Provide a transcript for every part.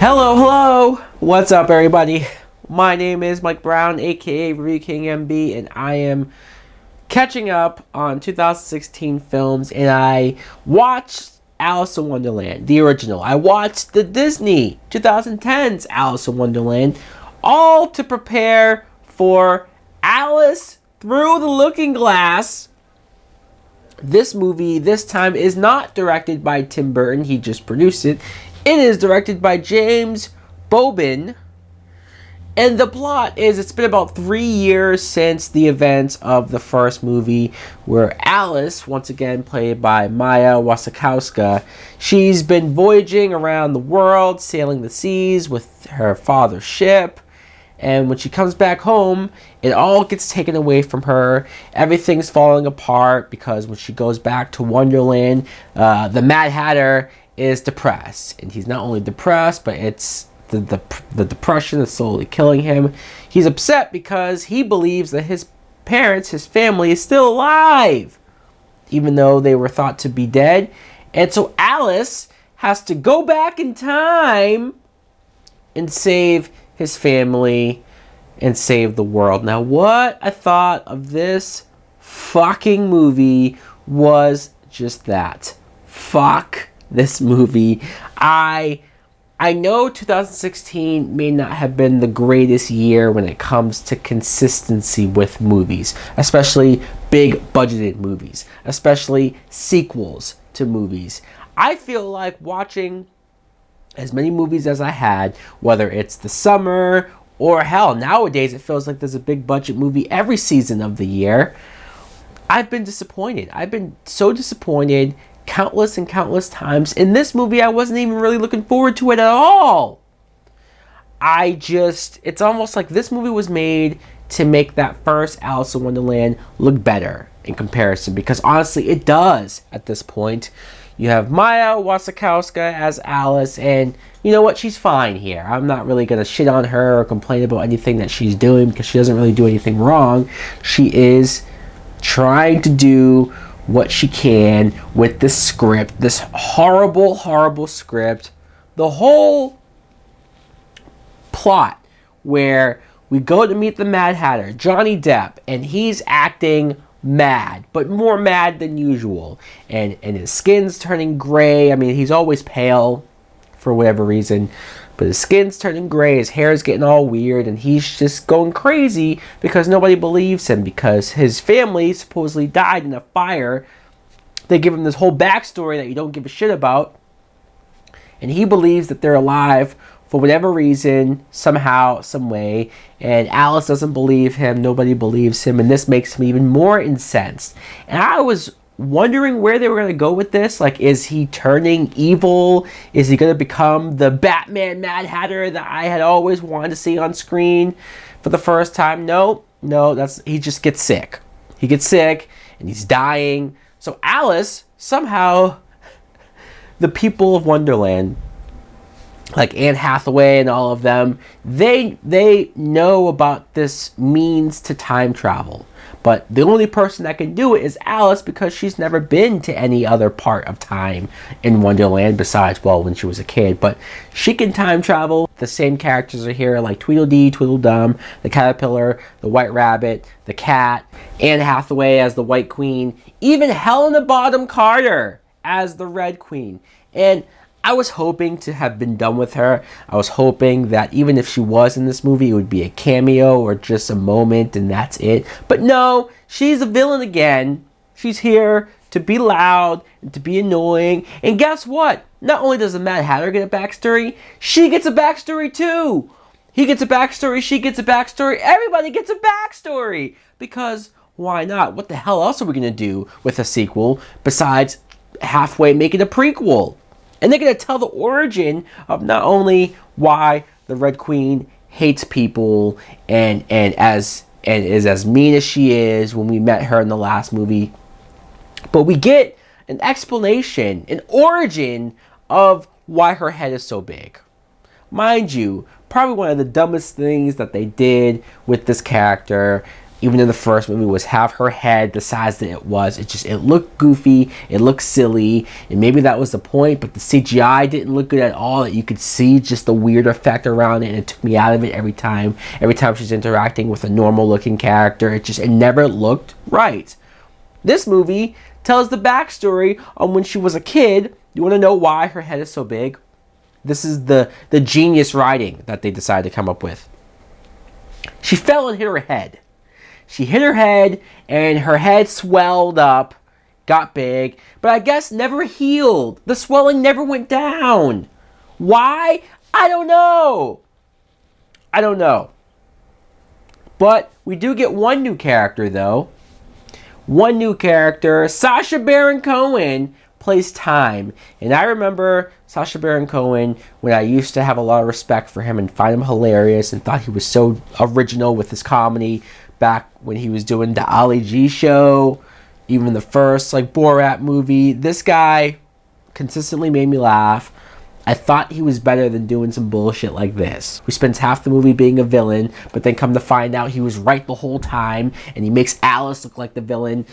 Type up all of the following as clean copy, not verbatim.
Hello. What's up, everybody? My name is Mike Brown, aka ReviewKingMB, and I am catching up on 2016 films, and I watched Alice in Wonderland, the original. I watched the Disney 2010's Alice in Wonderland, all to prepare for Alice Through the Looking Glass. This movie, this time, is not directed by Tim Burton. He just produced it. It is directed by James Bobin. And the plot is, it's been about 3 years since the events of the first movie, where Alice, once again played by Maya Wasikowska, she's been voyaging around the world, sailing the seas with her father's ship. And when she comes back home, it all gets taken away from her. Everything's falling apart because when she goes back to Wonderland, the Mad Hatter is depressed. And he's not only depressed, but it's the depression is slowly killing him. He's upset because he believes that his parents, his family, is still alive, even though they were thought to be dead. And so Alice has to go back in time and save his family and save the world. Now, what I thought of this fucking movie was just that. Fuck this movie. I know 2016 may not have been the greatest year when it comes to consistency with movies, especially big budgeted movies, especially sequels to movies. I feel like watching as many movies as I had, whether it's the summer or hell, nowadays it feels like there's a big budget movie every season of the year. I've been disappointed. I've been so disappointed countless and countless times. In this movie, I wasn't even really looking forward to it at all. It's almost like this movie was made to make that first Alice in Wonderland look better in comparison, because honestly, it does at this point. You have Maya Wasikowska as Alice, and you know what? She's fine here. I'm not really going to shit on her or complain about anything that she's doing, because she doesn't really do anything wrong. She is trying to do what she can with this script, this horrible, horrible script. The whole plot where we go to meet the Mad Hatter, Johnny Depp, and he's acting mad, but more mad than usual. And his skin's turning gray. I mean, he's always pale for whatever reason, but his skin's turning gray, his hair's getting all weird, and he's just going crazy because nobody believes him, because his family supposedly died in a fire. They give him this whole backstory that you don't give a shit about, and he believes that they're alive for whatever reason, somehow, some way, and Alice doesn't believe him, nobody believes him, and this makes him even more incensed. And I was wondering where they were going to go with this. Like, is he turning evil? Is he going to become the Batman Mad Hatter that I had always wanted to see on screen for the first time? No, he just gets sick. He gets sick, and he's dying. So Alice, somehow, the people of Wonderland, like Anne Hathaway and all of them, they know about this means to time travel. But the only person that can do it is Alice, because she's never been to any other part of time in Wonderland besides, well, when she was a kid. But she can time travel. The same characters are here, like Tweedledee, Tweedledum, the caterpillar, the white rabbit, the cat, Anne Hathaway as the White Queen, even Helena Bonham Carter as the Red Queen. And I was hoping to have been done with her. I was hoping that even if she was in this movie, it would be a cameo or just a moment and that's it. But no, she's a villain again. She's here to be loud and to be annoying. And guess what? Not only does the Mad Hatter get a backstory, she gets a backstory too. He gets a backstory, she gets a backstory, everybody gets a backstory. Because why not? What the hell else are we going to do with a sequel besides halfway making a prequel? And they're going to tell the origin of not only why the Red Queen hates people and is as mean as she is when we met her in the last movie, but we get an explanation, an origin of why her head is so big. Mind you, probably one of the dumbest things that they did with this character even in the first movie, was have her head the size that it was. It looked goofy, it looked silly, and maybe that was the point, but the CGI didn't look good at all. That you could see just the weird effect around it, and it took me out of it every time she's interacting with a normal looking character. It never looked right. This movie tells the backstory on when she was a kid. You want to know why her head is so big? This is the genius writing that they decided to come up with. She fell and hit her head. She hit her head, and her head swelled up, got big, but I guess never healed. The swelling never went down. Why? I don't know. But we do get one new character, though. One new character. Sacha Baron Cohen plays Time. And I remember Sacha Baron Cohen when I used to have a lot of respect for him and find him hilarious and thought he was so original with his comedy. Back when he was doing the Ali G show, even the first Borat movie, this guy consistently made me laugh. I thought he was better than doing some bullshit like this. He spends half the movie being a villain, but then come to find out he was right the whole time, and he makes Alice look like the villain.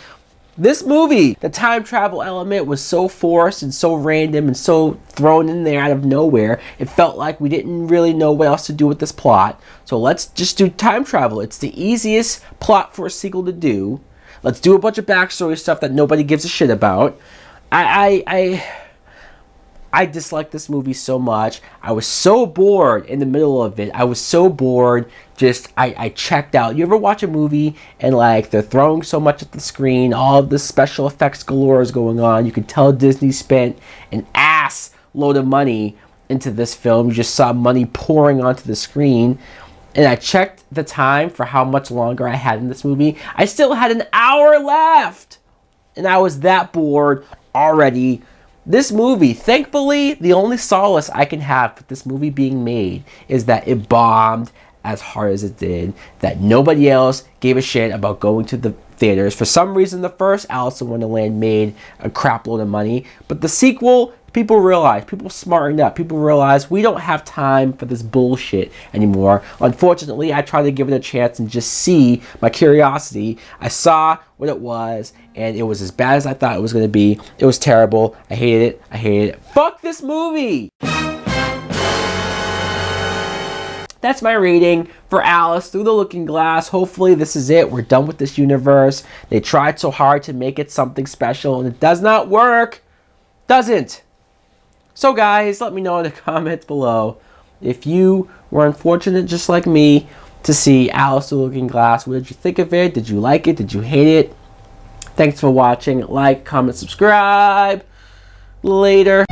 This movie, the time travel element was so forced and so random and so thrown in there out of nowhere. It felt like we didn't really know what else to do with this plot. So let's just do time travel. It's the easiest plot for a sequel to do. Let's do a bunch of backstory stuff that nobody gives a shit about. I dislike this movie so much. I was so bored in the middle of it. I was so bored. I checked out. You ever watch a movie and they're throwing so much at the screen, all of the special effects galore is going on. You can tell Disney spent an ass load of money into this film. You just saw money pouring onto the screen. And I checked the time for how much longer I had in this movie. I still had an hour left. And I was that bored already. This movie, thankfully, the only solace I can have with this movie being made is that it bombed as hard as it did, that nobody else gave a shit about going to the theaters. For some reason, the first Alice in Wonderland made a crap load of money, but the sequel, people smartened up. People realized we don't have time for this bullshit anymore. Unfortunately, I tried to give it a chance and just see my curiosity. I saw what it was, and it was as bad as I thought it was going to be. It was terrible. I hated it. Fuck this movie! That's my rating for Alice Through the Looking Glass. Hopefully this is it. We're done with this universe. They tried so hard to make it something special, and it does not work. Doesn't. So guys, let me know in the comments below if you were unfortunate just like me to see Alice Through the Looking Glass. What did you think of it? Did you like it? Did you hate it? Thanks for watching. Like, comment, subscribe. Later.